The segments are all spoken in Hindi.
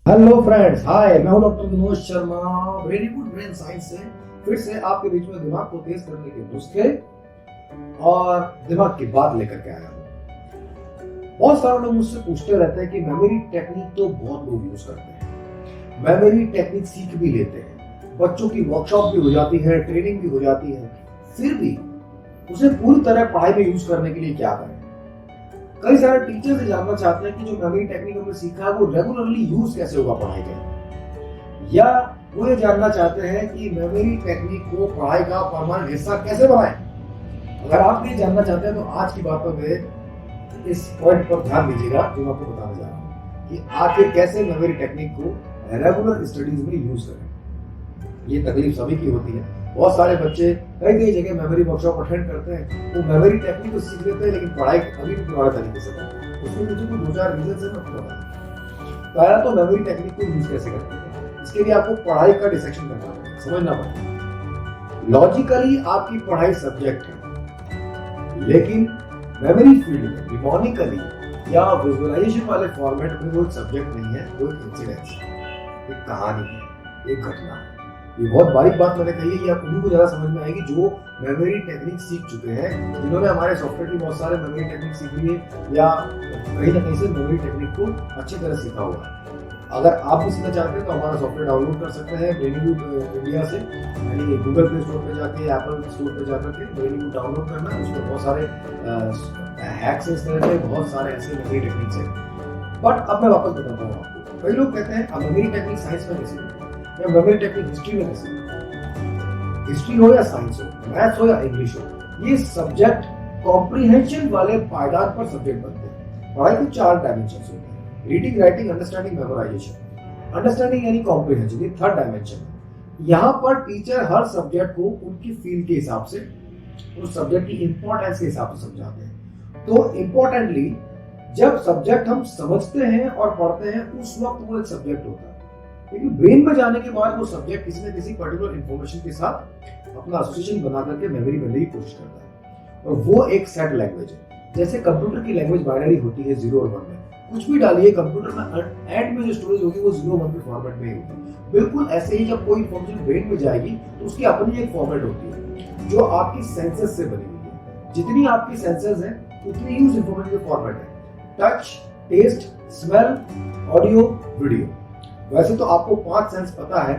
हेलो फ्रेंड्स, हाय। मैं हूं doctor Vinod Sharma, very good brain science से फिर से आपके बीच में दिमाग को तेज करने के नुस्खे और दिमाग की बात लेकर के आया हूं। बहुत सारे लोग मुझसे पूछते रहते हैं कि मेमोरी टेक्निक तो बहुत लोग यूज करते हैं, मेमोरी टेक्निक सीख भी लेते हैं, बच्चों की वर्कशॉप भी हो जाती है, ट्रेनिंग भी हो जाती है, फिर भी उसे पूरी तरह पढ़ाई में यूज करने के लिए क्या करें। कई सारे टीचर्स ये जानना चाहते हैं कि जो मेमोरी टेक्निक हमने सीखा है वो रेगुलरली यूज कैसे होगा पढ़ाई में, या वो ये जानना चाहते हैं कि मेमोरी टेक्निक को पढ़ाई का परमानेंट हिस्सा कैसे बनाएं। अगर आप ये जानना चाहते हैं तो आज की बातों में इस पॉइंट पर ध्यान दीजिएगा जो मैं आपको बताने जा रहा हूँ कि आखिर कैसे मेमोरी टेक्निक को रेगुलर स्टडीज में यूज करें। ये तकलीफ सभी की होती है। बहुत सारे बच्चे कई जगह मेमोरी वर्कशॉप अटेंड करते हैं, वो मेमोरी टेक्निक को सीख लेते हैं लेकिन पढ़ाई अभी भी पुराने तरीके से करते हैं। उसमें मुझे कुछ 2-4 रीजन है, मैं आपको बताऊं। पहला तो मेमोरी टेक्निक को यूज कैसे करते हैं, इसके लिए आपको पढ़ाई का डिसेक्शन करना पड़ेगा, समझना पड़ेगा। लॉजिकली आपकी पढ़ाई सब्जेक्ट है, लेकिन मेमोरी फील्ड में निमोनिकली या विजुअलाइजेशन वाले फॉर्मेट में वो एक सब्जेक्ट नहीं है, वो एक इंसिडेंस है, एक कहानी है, एक घटना है। ये बहुत बारीक बात मैंने कही है, ये आप उन्हीं को ज्यादा समझ में आएगी जो मेमोरी टेक्निक सीख चुके हैं, जिन्होंने हमारे सॉफ्टवेयर की बहुत सारे मेमोरी टेक्निक सीख लिए या कहीं ना कहीं से मेमोरी टेक्निक को अच्छी तरह सीखा हुआ है। अगर आप भी सीखना चाहते हैं तो हमारा सॉफ्टवेयर डाउनलोड कर सकते हैं ब्रेनिंग इंडिया से, यानी गूगल प्ले स्टोर पे जाके, एप्पल स्टोर पे जाकर के ब्रेनिंग डाउनलोड करना है। उसमें बहुत सारे हैक्स हैं, इस तरह के बहुत सारे ऐसे मेमोरी टेक्निक्स हैं। बट अब मैं वापस बताता हूँ आपको। कई लोग कहते हैं मेमोरी टेक्निक साइंस में कैसे या मेमोरी टेक्निक हिस्ट्री में कैसे, हिस्ट्री हो या साइंस हो, मैथ्स हो या इंग्लिश हो, ये सब्जेक्ट कॉम्प्रिहेंशन वाले पायदान पर सब्जेक्ट बनते हैं। पढ़ाई के 4 डायमेंशंस होते हैं: reading, writing, understanding, memorisation. Understanding यानी कॉम्प्रिहेंशन, ये 3rd डायमेंशन है। यहाँ पर टीचर हर सब्जेक्ट को उनकी फील्ड के हिसाब से, उस सब्जेक्ट की इंपॉर्टेंस के हिसाब से समझाते हैं। तो इंपॉर्टेंटली जब सब्जेक्ट हम समझते हैं और पढ़ते हैं उस वक्त वो एक सब्जेक्ट होता है, लेकिन ब्रेन में जाने के बाद वो सब्जेक्ट किसी न किसी पर्टिकुलर इंफॉर्मेशन के साथ अपना एसोसिएशन बना करके मेमोरी बनने की कोशिश करता है। और वो एक सेट लैंग्वेज है। जैसे कंप्यूटर की लैंग्वेज बाइनरी होती है 0 और 1 में, कुछ भी डालिए कंप्यूटर में एंड में जो स्टोरेज होगी वो 0-1 के फॉर्मेट में ही होगी। बिल्कुल ऐसे ही जब कोई इंफॉर्मेशन ब्रेन में जाएगी तो उसकी अपनी एक फॉर्मेट होती है जो आपकी सेंसर्स से बनी हुई है। जितनी आपकी सेंसर्स हैं उतनी ही उस इंफॉर्मेशन की फॉर्मेट है। Touch, taste, smell, audio, video. वैसे तो आपको 5 सेंस पता है।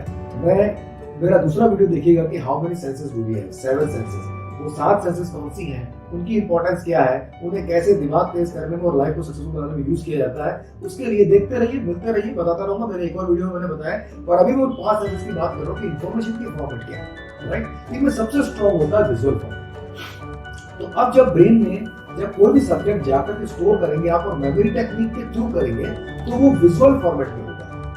मेरा दूसरा वीडियो देखिएगा कि how many senses do we have, 7 senses. वो 7 सेंसेस कौन सी हैं, उनकी इंपॉर्टेंस क्या है, उन्हें कैसे दिमाग तेज करने में और लाइफ को सक्सेसफुल बनाने में यूज किया जाता है, उसके लिए देखते रहिए, मिलते रहिए, बताता रहूंगा। मेरे एक और वीडियो में मैंने बताया, और अभी मैं 5 सेंसेस की बात कर रहा हूँ कि इंफॉर्मेशन की फॉर्मेट क्या है, राइट। इनमें सबसे स्ट्रॉन्ग होता है विजुअल फॉर्मेट। तो अब जब ब्रेन में जब कोई भी सब्जेक्ट जाकर के स्टोर करेंगे आप और मेमोरी टेक्निक के थ्रू करेंगे तो वो विजुअल फॉर्मेट में,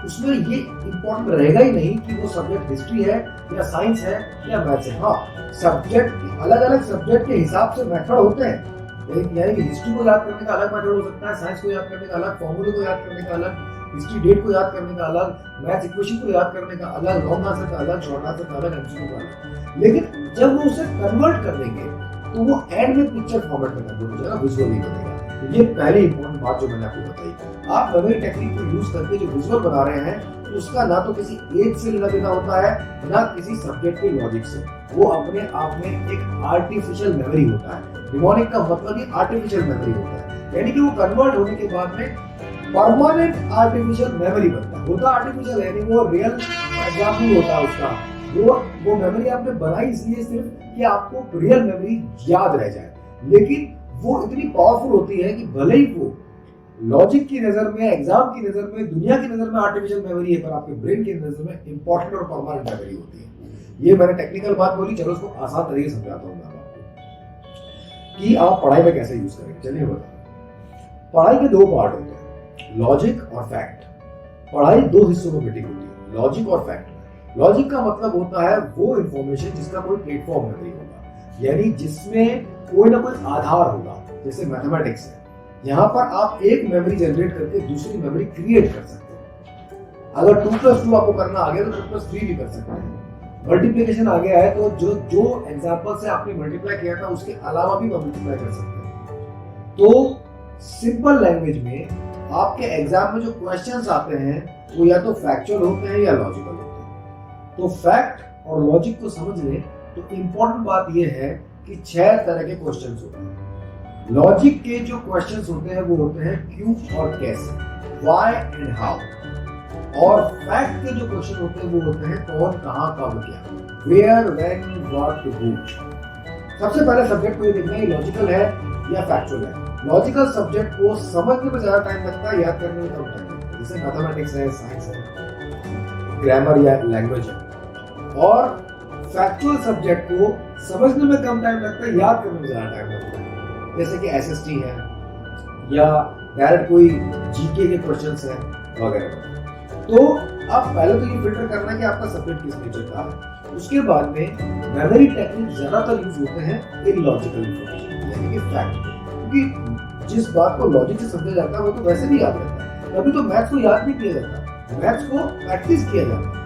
उसमें ये इंपॉर्टेंट रहेगा ही नहीं कि वो सब्जेक्ट हिस्ट्री है या साइंस है या मैथ्स है। हाँ, सब्जेक्ट अलग अलग सब्जेक्ट के हिसाब से मेथड होते हैं, यानी कि हिस्ट्री को याद करने का अलग मेथड हो सकता है, साइंस को याद करने का अलग, फॉर्मूले को याद करने का अलग, हिस्ट्री डेट को याद करने का अलग, मैथ्स इक्वेशन को याद करने का अलग, लॉन्ग आंसर का अलग, शॉर्ट आंसर का अलग, एमसीक्यू का अलग। लेकिन जब वो उसे कन्वर्ट कर देंगे तो वो एंड में पिक्चर फॉर्मेट में कन्वर्ट हो जाएगा, विजुअली बनेगा। ये पहली इंपॉर्टेंट बात जो मैंने आपको बताई। आप मेमोरी टेक्निक को यूज करके जो विजुअल बना रहे हैं तो उसका ना तो किसी एज से लेना देना होता है, ना किसी सब्जेक्ट के लॉजिक से। वो अपने आप में एक आर्टिफिशियल मेमोरी होता है। निमोनिक का मतलब ही आर्टिफिशियल मेमोरी होता है, यानी कि वो कन्वर्ट होने के बाद में परमानेंट आर्टिफिशियल मेमोरी बनता है। होता आर्टिफिशियल है, वो रियल एग्जाम नहीं होता उसका। वो मेमोरी आपने बनाई इसलिए सिर्फ कि आपको रियल मेमोरी याद रह जाए, लेकिन वो इतनी पावरफुल होती है कि भले ही वो लॉजिक की नजर में, एग्जाम की नजर में, दुनिया की नजर में आर्टिफिशियल मेमोरी है, पर आपके ब्रेन की नजर में इंपॉर्टेंट और परमानेंट मेमोरी होती है। ये मैंने टेक्निकल बात बोली, चलो उसको आसान तरीके से समझाता हूँ मैं आपको कि आप पढ़ाई में कैसे यूज करेंगे। चलिए बताओ। पढ़ाई के 2 पार्ट होते हैं, लॉजिक और फैक्ट। पढ़ाई 2 हिस्सों में बटी होती है, लॉजिक और फैक्ट। लॉजिक का मतलब होता है वो इंफॉर्मेशन जिसका कोई प्लेटफॉर्म मेमोरी होगा, यानी जिसमें कोई ना कोई आधार होगा। जैसे मैथमेटिक्स है, यहाँ पर आप एक मेमोरी जनरेट करके दूसरी मेमोरी क्रिएट कर सकते हैं। अगर 2+2 आपको करना आ गया तो 2+3 भी कर सकते हैं। मल्टीप्लिकेशन आ गया है तो जो एग्जांपल से आपने मल्टीप्लाई किया था उसके अलावा भी मल्टीप्लाई कर सकते हैं। तो सिंपल लैंग्वेज में आपके एग्जाम में जो क्वेश्चंस आते हैं वो या तो फैक्चुअल होते हैं या लॉजिकल होते हैं। तो फैक्ट और लॉजिक को समझ लें तो इम्पोर्टेंट बात यह है कि 6 तरह के क्वेश्चंस होते हैं। लॉजिक के जो क्वेश्चंस होते हैं वो होते हैं क्यों और कैसे, व्हाई एंड हाउ। और फैक्ट के जो क्वेश्चन होते हैं वो होते हैं कौन, कहां, कब, क्या, वेयर, व्हेन, व्हाट, हू। सबसे पहले सब्जेक्ट को ये देखना है लॉजिकल है या फैक्चुअल है। लॉजिकल सब्जेक्ट को समझने में ज्यादा टाइम लगता है, याद करने में कम टाइम लगता है, जैसे मैथमेटिक्स है, साइंस है, ग्रामर या लैंग्वेज है। और फैक्चुअल सब्जेक्ट को समझने में कम टाइम लगता है, याद करने में ज्यादा टाइम लगता है, जैसे कि एसएसटी है या डायरेक्ट कोई जीके के क्वेश्चंस है वगैरह। तो अब पहले तो ये फिल्टर करना है कि आपका सब्जेक्ट किस नेचर का है। उसके बाद में मेमोरी टेक्निक ज्यादातर यूज होते हैं इलॉजिकल इंफॉर्मेशन यानी कि फैक्ट, क्योंकि जिस बात को लॉजिक से समझा जाता है वो तो वैसे भी याद रहता है। कभी तो मैथ्स को याद नहीं किया जाता, मैथ्स को प्रैक्टिस किया जाता है।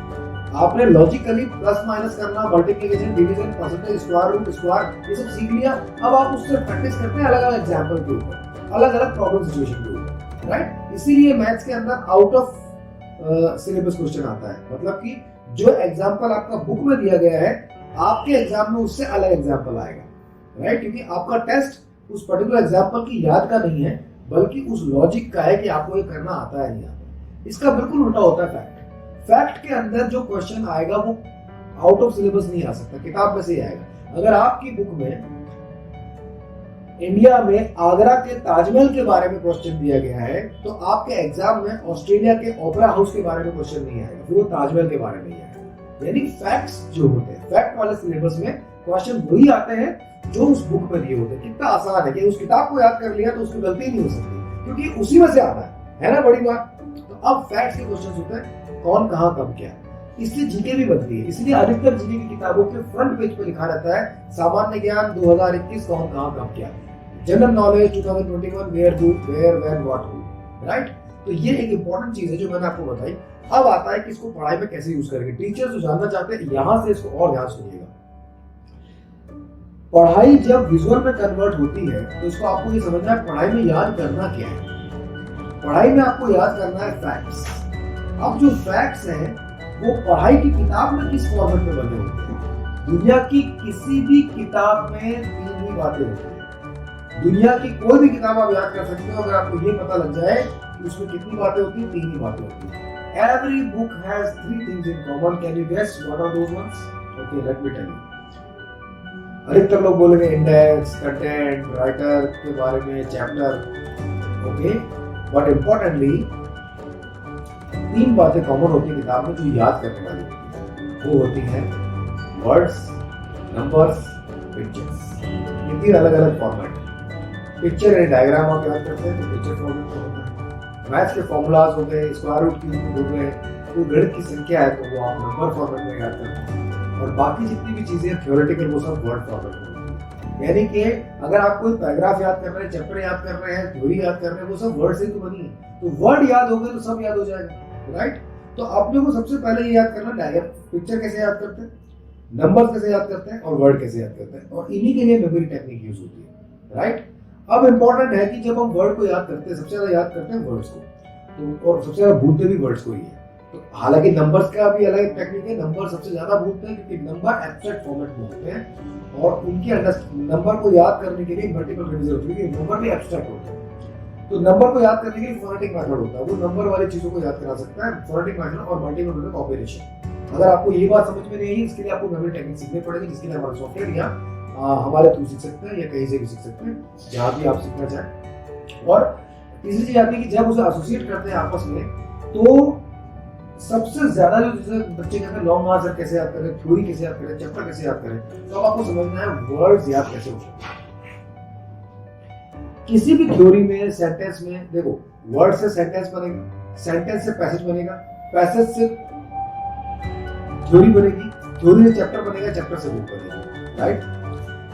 आपने लॉजिकली प्लस माइनस करना, multiplication, division, percentage, square root, square, ये सब सीख लिया। अब आप उससे प्रैक्टिस करते हैं अलग अलग एग्जाम्पल के ऊपर, अलग अलग प्रॉब्लम सिचुएशन के ऊपर, राइट। इसीलिए मैथ्स के अंदर आउट ऑफ सिलेबस क्वेश्चन आता है, मतलब कि जो एग्जाम्पल आपका बुक में दिया गया है आपके एग्जाम में उससे अलग एग्जाम्पल आएगा, राइट। क्योंकि आपका टेस्ट उस पर्टिकुलर एग्जाम्पल की याद का नहीं है बल्कि उस लॉजिक का है कि आपको ये करना आता है नहीं आता। इसका बिल्कुल उल्टा होता है फैक्ट। फैक्ट के अंदर जो क्वेश्चन आएगा वो आउट ऑफ सिलेबस नहीं आ सकता, किताब में से ही आएगा। अगर आपकी बुक में इंडिया में आगरा के ताजमहल के बारे में क्वेश्चन दिया गया है तो आपके एग्जाम में ऑस्ट्रेलिया के ओपेरा हाउस के बारे में क्वेश्चन नहीं आएगा, फिर वो ताजमहल के बारे में ही आएगा। यानी फैक्ट्स जो होते हैं, फैक्ट वाले सिलेबस में क्वेश्चन वही आते हैं जो उस बुक में दिए होते हैं। कितना आसान है कि उस किताब को याद कर लिया तो उसमें गलती नहीं हो सकती क्योंकि उसी में से आता है ना बड़ी बात। तो अब फैक्ट्स के क्वेश्चन होते हैं कौन, कहां, कब, क्या। इसलिए जीके भी बनती है, इसलिए अधिकतर जीके की किताबों के फ्रंट पेज पे लिखा रहता है सामान्य ज्ञान 2021 कौन, कहां, कब, क्या। General knowledge 2021 where, who, where, when, what, who, right. तो ये एक इंपॉर्टेंट चीज है जो मैंने आपको बताई। अब आता है कि इसको पढ़ाई में कैसे यूज करेंगे। टीचर्स जो जानना चाहते हैं यहां से इसको और ध्यान सुनिएगा। पढ़ाई जब विजुअल में कन्वर्ट होती है तो इसको आपको ये समझना है पढ़ाई में याद करना क्या है। पढ़ाई में आपको याद करना है फैक्ट्स। अब जो फैक्ट्स हैं वो पढ़ाई की किताब में किस फॉर्मेट में बने होते हैं। दुनिया की किसी भी किताब में 3 ही बातें होती हैं। दुनिया की कोई भी किताब आप याद कर सकते हो अगर आपको ये पता लग जाए कि उसमें कितनी बातें होती हैं, 3 ही बातें होती हैं। Every book has 3 things in common. Can you guess what are those ones? Okay, let me tell you. अधिकतर लोग बोलेंगे इंडेक्स, कंटेंट, राइटर के बारे में, चैप्टर, ओके। बट इम्पोर्टेंटली 3 बातें कॉमन होती है किताब में जो याद करने वाली होती है। वो होती हैं वर्ड्स, नंबर्स, पिक्चर्स। ये 3 अलग अलग फॉर्मेट। पिक्चर एंड डायग्राम आप याद करते हैं तो पिक्चर फॉर्मेट में होता है। मैथ्स के फॉर्मूलाज हो गए, स्क्वायर रूट की हो गए, कोई गणित की संख्या है तो वो आप नंबर फॉर्मेट में याद करते हैं। और बाकी जितनी भी चीजें थ्योरेटिकल वो सब वर्ड फॉर्मेट में होती है। यानी कि अगर आप कोई पैराग्राफ याद कर रहे हैं, चैप्टर याद कर रहे हैं, थ्योरी याद कर रहे हैं, वो सब वर्ड से तो बनी है। तो वर्ड याद हो गए तो सब याद हो जाएगा, राइट। तो आपने को सबसे पहले ये याद करना डायग्राम, पिक्चर कैसे याद करते हैं, नंबर कैसे याद करते हैं और वर्ड कैसे याद करते हैं। और इन्हीं के लिए मेमोरी टेक्निक यूज होती है, राइट। अब इंपॉर्टेंट है कि जब हम वर्ड को याद करते हैं सबसे ज्यादा याद करते हैं वर्ड्स को, तो और सबसे ज्यादा भूलते भी वर्ड्स को ही है। तो हालांकि नंबर्स का भी अलग टेक्निक है, नंबर सबसे ज्यादा भूलते हैं क्योंकि नंबर एब्स्ट्रैक्ट फॉर्मेट में होते हैं और उनके नंबर को याद करने के लिए मल्टीपल रिवीजन होती है, नंबर भी एब्स्ट्रैक्ट होते हैं। तो नंबर को याद करने के लिए फोनेटिक मेथड होता है, वो नंबर वाली चीजों को याद करा सकता है, फोनेटिक मेथड और मल्टीपल कॉम्बिनेशन। अगर आपको ये बात समझ में नहीं आई इसके लिए आपको मेमोरी टेक्निक सीखनी पड़ेगी, जिसके लिए हमारा सॉफ्टवेयर या हमारे थ्रू सीख सकते हैं या कहीं से भी सीख सकते हैं जहां भी आप सीखना चाहें। और तीसरी चीज आती है कि जब उसे एसोसिएट करते हैं आपस में तो सबसे ज्यादा जो जैसे बच्चे कहते हैं लॉन्ग आंसर कैसे याद करें, थ्योरी कैसे याद करें, चैप्टर कैसे याद करें, तो अब आपको समझना है वर्ड्स याद कैसे होते हैं। किसी भी थ्योरी में, सेंटेंस में देखो, वर्ड से सेंटेंस बनेगा, सेंटेंस से पैसेज बनेगा, पैसेज से थ्योरी बनेगी, थ्योरी से चैप्टर बनेगा, चैप्टर से बुक बनेगी, राइट।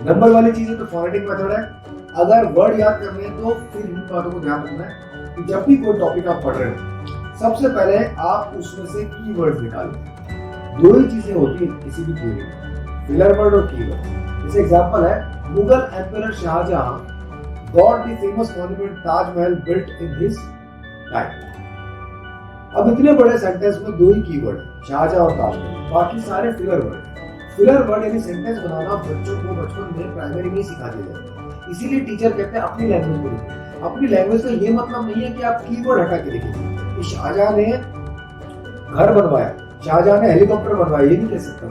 नंबर वाली चीज है तो फोनेटिक मेथड है। अगर वर्ड याद करने हैं तो फिर इन बातों को ध्यान रखना है कि जब भी कोई टॉपिक आप पढ़ रहे हो सबसे पहले आप उसमें से कीवर्ड्स निकालें। 2 ही चीजें होती है किसी भी थ्योरी में, फिलर वर्ड और कीवर्ड। जैसे एग्जांपल है Mughal emperor Shahjahan got the famous monument Taj Mahal built in his time. अब इतने बड़े सेंटेंस में दो ही कीवर्ड है, शाहजहां और ताजमहल, बाकी सारे फिलर वर्ड है। फिलर वर्ड यानी सेंटेंस बनाना बच्चों को बचपन में प्राइमरी में ही सिखा दिया जाता है। इसीलिए टीचर कहते हैं अपनी लैंग्वेज में लिखो। अपनी लैंग्वेज का ये मतलब नहीं है कि आप कीवर्ड हटा के लिखेंगे कि शाहजहां ने घर बनवाया, शाहजहां ने हेलीकॉप्टर बनवाया, ये नहीं कह सकता।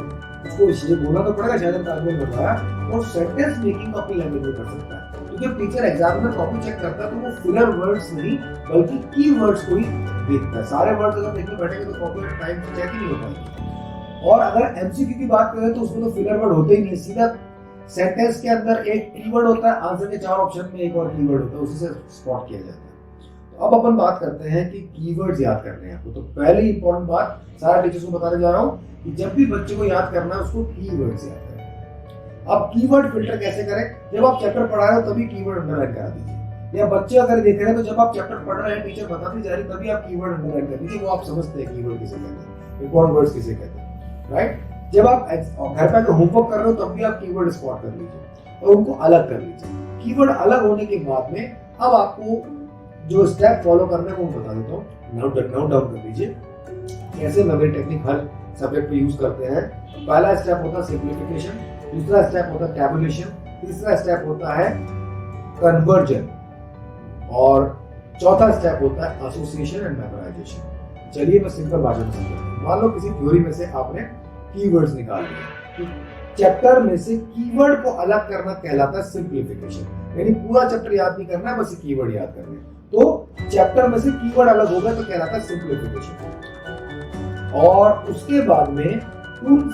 उसको ये बोलना तो पड़ेगा शाहजहां ताजमहल बनवाया, और सेंटेंस मेकिंग को अपनी लैंग्वेज में कर सकता है। तो जब टीचर एग्जाम में कॉपी चेक करता है तो वो फिलर वर्ड्स नहीं बल्कि कीवर्ड्स को ही देखता है। सारे वर्ड्स अगर देखने बैठेंगे तो कॉपी टाइम चेक ही नहीं हो पाएगा। और अगर एमसीक्यू की बात करें तो उसमें तो फिलर वर्ड होते ही नहीं, सीधा सेंटेंस के अंदर एक कीवर्ड होता है, आंसर के 4 ऑप्शन में एक और कीवर्ड होता है, उसी से स्पॉट किया जाता है। तो अब अपन बात करते हैं कि कीवर्ड्स याद करने हैं आपको। तो पहली इंपॉर्टेंट बात सारा टीचर्स को बताने जा रहा हूँ कि जब भी बच्चे को याद करना है उसको कीवर्ड्स याद करना है। अब कीवर्ड फिल्टर कैसे करें? जब आप चैप्टर पढ़ा रहे हो तभी कीवर्ड अंडरलाइन करा दीजिए, या बच्चे अगर देख रहे हैं तो जब आप चैप्टर पढ़ रहे हैं टीचर बताती जा रही तभी आप कीवर्ड अंडरलाइन कर दीजिए, वो आप समझते हैं कीवर्ड किसे कहते हैं, इंपॉर्टेंट वर्ड्स किसे कहते हैं, राइट। जब आप घर पे होमवर्क कर रहे हो तब भी आप कीवर्ड स्पॉट कर लीजिए और उनको अलग कर लीजिए। कीवर्ड अलग होने के बाद में अब आपको जो स्टेप फॉलो करने को मैं बता देता हूँ, नोट डाउन कर लीजिए कैसे मेमोरी टेक्निक हर सब्जेक्ट पे यूज करते हैं। पहला स्टेप होता है सिंप्लीफिकेशन, दूसरा स्टेप होता है टैबुलेशन, तीसरा स्टेप होता है कन्वर्जन, और चौथा स्टेप होता है एसोसिएशन एंड मेमोराइजेशन। चलिए मैं सिंपल भाषा में समझाता हूं। मान लो किसी थ्योरी में से आपने कीवर्ड्स निकाल लिए, तो चैप्टर में से कीवर्ड को अलग करना कहलाता है सिंप्लीफिकेशन, यानी पूरा चैप्टर याद नहीं करना है, बस कीवर्ड याद करने हैं। तो चैप्टर में से कीवर्ड अलग होगा तो कहलाता है सिंप्लीफिकेशन। और उसके बाद में उन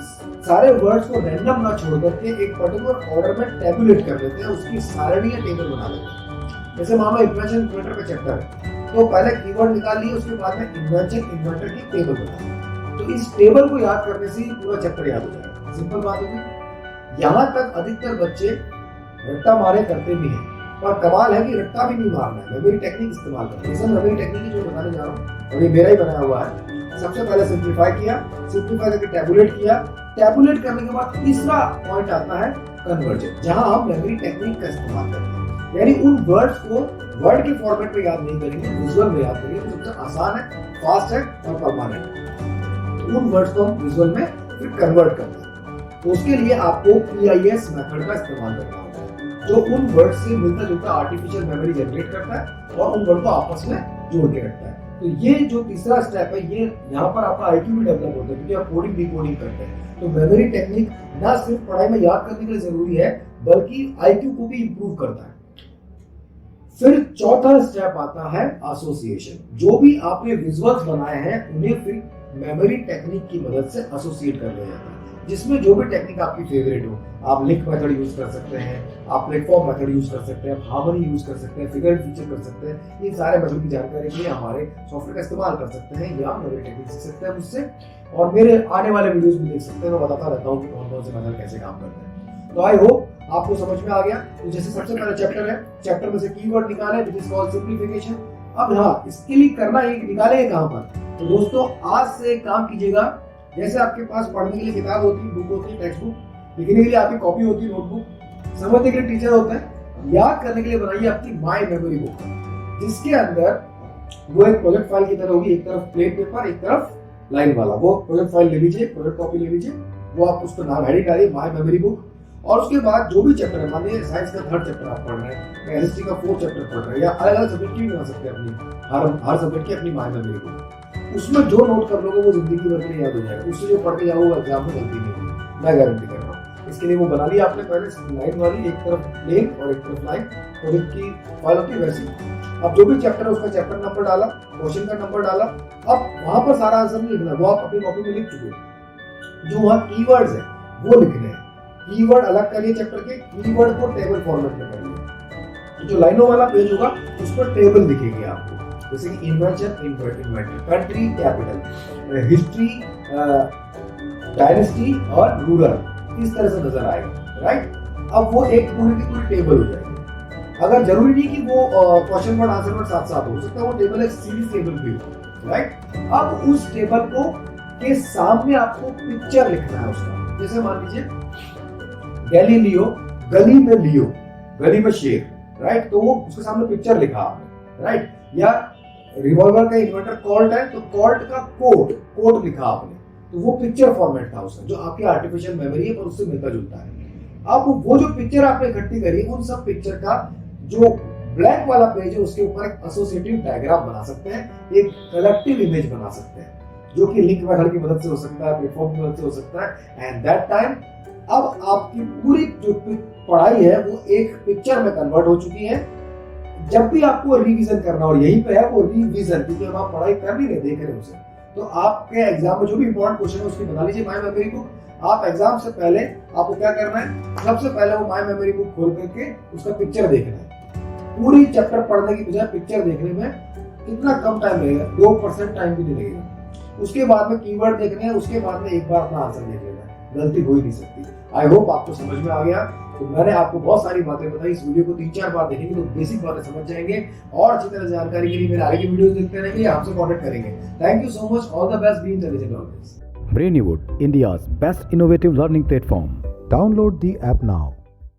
सारे वर्ड्स को रैंडम ना छोड़ करके एक पर्टिकुलर ऑर्डर में टैबुलेट कर लेते हैं, उसकी सारणी या टेबल बना लेते हैं। जैसे मान लो इन्वेंशन इन्वेंटर का चैप्टर है, तो पहले कीवर्ड निकाल लिए, उसके बाद में इन्वेंशन इन्वेंटर की टेबल बना, तो इस टेबल को याद करने से ही पूरा चैप्टर याद हो जाएगा। सिंपल बात होगी। यहाँ तक अधिकतर बच्चे रट्टा मारे करते भी हैं, और कमाल है कि रट्टा भी नहीं मारना है, मेमोरी टेक्निक इस्तेमाल करना है। मेमोरी टेक्निक जो बताने जा रहा हूँ और ये मेरा ही बनाया हुआ है। सबसे पहले सिंप्लीफाई किया, सिंप्लीफाई करके टैबुलेट किया, टैबुलेट करने के बाद तीसरा पॉइंट आता है कन्वर्जन, जहां हम मेमोरी टेक्निक का इस्तेमाल करते हैं। यानी उन वर्ड्स को वर्ड के फॉर्मेट में याद नहीं करेंगे, विजुअल में याद करेंगे। सबसे आसान है, फास्ट है और परमानेंट। उन वर्ड्स को हम विजुअल में फिर कन्वर्ट करते हैं। तो उसके लिए आपको PIS मेथड का इस्तेमाल करना होगा, जो उन वर्ड से मिलता जुलता आर्टिफिशियल मेमोरी जनरेट करता है और उन वर्ड को आपस में जोड़ के रखता है। तो ये जो तीसरा स्टेप है, ये यहाँ पर आपका IQ भी डेवलप होता है, क्योंकि आप कोडिंग डिकोडिंग करते हैं। तो मेमोरी टेक्निक ना सिर्फ पढ़ाई में याद करने के लिए जरूरी है, बल्कि IQ को भी इंप्रूव करता है। फिर चौथा स्टेप आता है एसोसिएशन। जो भी आपने विजुअल्स बनाए हैं उन्हें फिर मेमोरी टेक्निक की मदद से एसोसिएट कर लिया जाता है, जिसमें जो भी टेक्निक आपकी फेवरेट हो। आप लिंक मेथड यूज कर सकते हैं, आप प्लेटफॉर्म मेथड यूज कर सकते हैं, हार्मनी यूज कर सकते हैं, फिगर फीचर कर सकते हैं। इन सारे मेथड की जानकारी के लिए हमारे सॉफ्टवेयर का इस्तेमाल कर सकते हैं, या मेमोरी टेक्निक सीख सकते हैं मुझसे, और मेरे आने वाले वीडियोस भी देख सकते हैं। मैं बताता रहता हूँ कि कौन कौन से मेथड कैसे काम करते हैं। तो आई होप आपको समझ में आ गया। तो जैसे सबसे पहला चैप्टर है, चैप्टर में से कीवर्ड निकाले, विच इज कॉल्ड सिंप्लीफिकेशन। अब हाँ, इसके लिए करना है, निकालेंगे कहाँ पर? तो दोस्तों आज से काम कीजिएगा, जैसे आपके पास पढ़ने के लिए किताब होती है, बुक होती है, टेक्स्ट बुक, लिखने के लिए आपकी कॉपी होती है, नोटबुक, समझने के लिए टीचर होता है, याद करने के लिए बनाइए अपनी माई मेमोरी बुक, जिसके अंदर वो एक प्रोजेक्ट फाइल की तरह होगी, एक तरफ प्लेन पेपर, एक तरफ लाइन वाला। वो प्रोजेक्ट फाइल ले लीजिए, प्रोजेक्ट कॉपी ले लीजिए, वो आप उस पर नाम हेडिंग डालिए माई मेमोरी बुक। और उसके बाद जो भी चैप्टर है, मानिए साइंस का 3rd चैप्टर आप पढ़ रहे हैं, या हिस्ट्री का 4th चैप्टर पढ़ रहे हैं, या अलग अलग सब्जेक्ट की भी बना सकते हैं अपनी, हर सब्जेक्ट की अपनी माई मेमोरी बुक। उसमें जो नोट कर लोगे वो जिंदगी भर के लिए याद हो जाएगा, उससे जो पढ़ के जाओगे एग्जाम में गलती नहीं होगी, मैं गारंटी कर रहा हूँ। इसके लिए वो बना लिया आपने पहले लाइन वाली, एक तरफ प्लेन और एक तरफ लाइन, प्रोजेक्ट की फाइल होती है वैसी। अब जो भी चैप्टर है उसका चैप्टर नंबर डाला, क्वेश्चन का नंबर डाला, अब वहां पर सारा आंसर नहीं लिखना, वो आप अपनी कॉपी में लिख चुके हो। जो वहाँ कीवर्ड्स है वो लिखने हैं, कीवर्ड अलग करिए चैप्टर के, कीवर्ड को टेबल फॉर्मेट में करिए। जो लाइनों वाला पेज होगा उस पर टेबल दिखेगी आपको, जैसे कि invention inventor, country capital, history, dynasty और रूरल, इस तरह से नजर आएगा, राइट। अब वो एक पूरी की पूरी टेबल हो जाएगी। अगर जरूरी नहीं कि वो क्वेश्चन वर्ड आंसर वर्ड साथ साथ हो सकता है, वो टेबल एक सीरीज टेबल भी हो, राइट। अब उस टेबल को के सामने आपको पिक्चर लिखना है उसका। जैसे मान लीजिए गैलीलियो, गली में लियो, गली में शेर, राइट। तो वो उसके सामने पिक्चर लिखा आपने, राइट। या रिवॉल्वर का इन्वेंटर कॉल्ट है, तो कॉल्ट का कोड लिखा आपने, तो वो पिक्चर फॉर्मेट था उसका, जो आपकी आर्टिफिशियल मेमोरी है पर उससे मिलता जुलता है। अब वो जो पिक्चर आपने इकट्ठी करी, उन सब पिक्चर का जो ब्लैक वाला पेज है उसके ऊपर एक एसोसिएटिव डायग्राम बना सकते हैं, एक कलेक्टिव इमेज बना सकते हैं, जो कि लिंक मेथड की मदद से हो सकता है, प्लेटफॉर्म की मदद से हो सकता है। एंड दैट टाइम अब आपकी पूरी जो पढ़ाई है वो एक पिक्चर में कन्वर्ट हो चुकी है। जब भी आपको रिवीजन करना, और यहीं पे है वो रिवीजन, क्योंकि अब आप पढ़ाई कर नहीं रहे, देख रहे हो उसे, तो आपके एग्जाम में जो भी इंपॉर्टेंट क्वेश्चन है उसकी बना लीजिए माय मेमोरी बुक। आप एग्जाम से पहले आपको क्या करना है, सबसे पहले वो माय मेमोरी बुक खोल करके उसका पिक्चर देखना है। पूरी चैप्टर पढ़ने की बजाय पिक्चर देखने में कितना कम टाइम लगेगा, 2% टाइम भी नहीं लगेगा। उसके बाद में कीवर्ड देखने हैं, उसके बाद में एक बार अपना आंसर देख लेना है, गलती हो ही नहीं सकती। आई होप आपको समझ में आ गया। तो मैंने आपको बहुत सारी बातें बताई, इस वीडियो को 3-4 बार देखेंगे तो बेसिक बातें समझ जाएंगे, और अच्छी तरह जानकारी के लिए मेरे आगे की वीडियोस देखते रहेंगे, आपसे कॉन्टेक्ट करेंगे। Thank you so much, all the best, be intelligent always. Brainywood, India's best innovative learning platform. Download the app now.